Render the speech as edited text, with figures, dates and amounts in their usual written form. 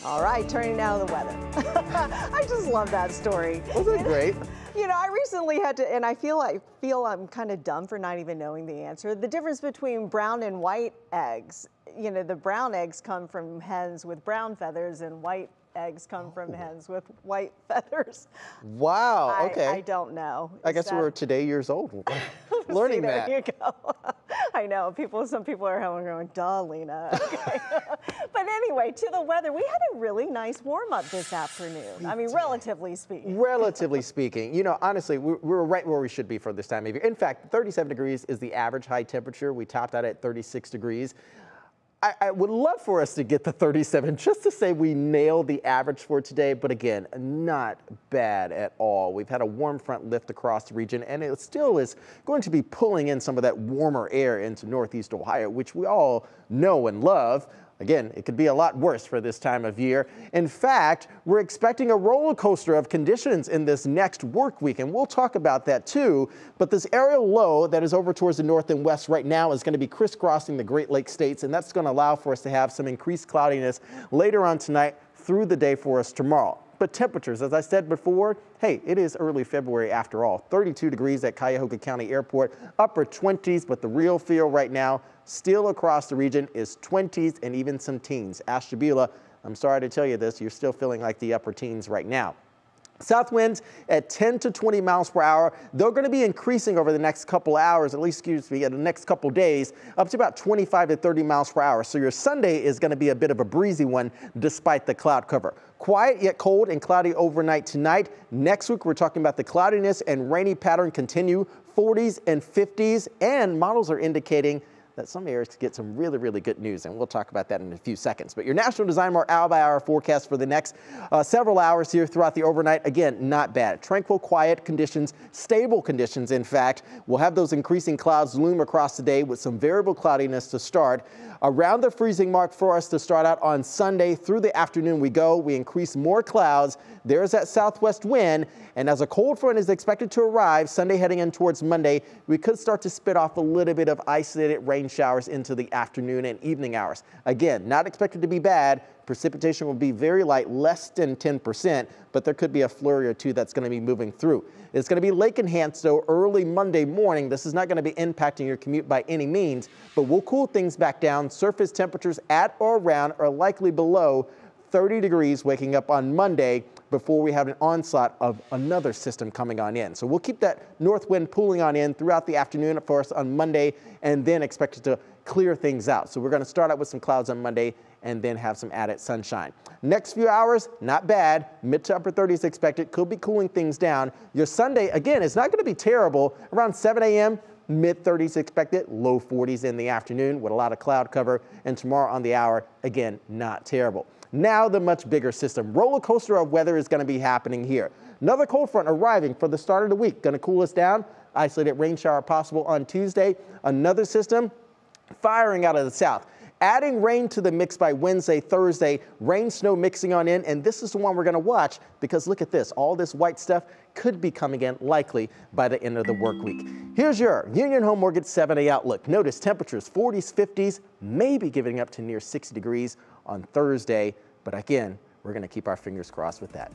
All right, turning now to the weather. I just love that story. Wasn't it great? You know, I recently had to, and I feel I'm kind of dumb for not even knowing the answer. The difference between brown and white eggs. You know, the brown eggs come from hens with brown feathers, and white eggs come from hens with white feathers. Wow, okay. I don't know. I guess we're today years old learning See, that. there you go. I know, some people are home going, duh, Lena. Okay. But anyway, to the weather, we had a really nice warm up this afternoon. I mean, relatively speaking. Relatively speaking, you know, honestly, we're right where we should be for this time of year. In fact, 37 degrees is the average high temperature. We topped out at 36 degrees. I would love for us to get the 37 just to say we nailed the average for today, but again, not bad at all. We've had a warm front lift across the region, and it still is going to be pulling in some of that warmer air into northeast Ohio, which we all know and love. Again, it could be a lot worse for this time of year. In fact, we're expecting a roller coaster of conditions in this next work week, and we'll talk about that too. But this aerial low that is over towards the north and west right now is going to be crisscrossing the Great Lakes states, and that's going to allow for us to have some increased cloudiness later on tonight through the day for us tomorrow. But temperatures, as I said before, hey, it is early February after all. 32 degrees at Cuyahoga County Airport, upper 20s, but the real feel right now still across the region is 20s and even some teens. Ashtabula, I'm sorry to tell you this, you're still feeling like the upper teens right now. South winds at 10 to 20 miles per hour. They're going to be increasing over the next couple hours, at least, in the next couple days, up to about 25 to 30 miles per hour. So your Sunday is going to be a bit of a breezy one despite the cloud cover. Quiet yet cold and cloudy overnight tonight. Next week, we're talking about the cloudiness and rainy pattern continue, 40s and 50s, and models are indicating that some areas could get some really, really good news, and we'll talk about that in a few seconds. But your National Design More hour-by-hour forecast for the next several hours here throughout the overnight, again, not bad. Tranquil, quiet conditions, stable conditions, in fact. We'll have those increasing clouds loom across the day with some variable cloudiness to start. Around the freezing mark for us to start out on Sunday. Through the afternoon we go. We increase more clouds. There's that southwest wind, and as a cold front is expected to arrive Sunday heading in towards Monday, we could start to spit off a little bit of isolated rain showers into the afternoon and evening hours. Again, not expected to be bad. Precipitation will be very light, less than 10%, but there could be a flurry or two that's going to be moving through. It's going to be lake enhanced, though, early Monday morning. This is not going to be impacting your commute by any means, but we'll cool things back down. Surface temperatures at or around are likely below 30 degrees waking up on Monday before we have an onslaught of another system coming on in. So we'll keep that north wind pulling on in throughout the afternoon for us on Monday, and then expect it to clear things out. So we're going to start out with some clouds on Monday and then have some added sunshine. Next few hours, not bad. Mid to upper 30s expected. Could be cooling things down. Your Sunday, again, is not going to be terrible. Around 7 a.m., mid 30s expected, low 40s in the afternoon with a lot of cloud cover. And tomorrow on the hour, again, not terrible. Now the much bigger system. Roller coaster of weather is going to be happening here. Another cold front arriving for the start of the week. Going to cool us down. Isolated rain shower possible on Tuesday. Another system firing out of the south. Adding rain to the mix by Wednesday, Thursday, rain, snow mixing on in, and this is the one we're going to watch because look at this. All this white stuff could be coming in likely by the end of the work week. Here's your Union Home Mortgage 7-day outlook. Notice temperatures 40s, 50s, maybe giving up to near 60 degrees on Thursday, but again, we're going to keep our fingers crossed with that.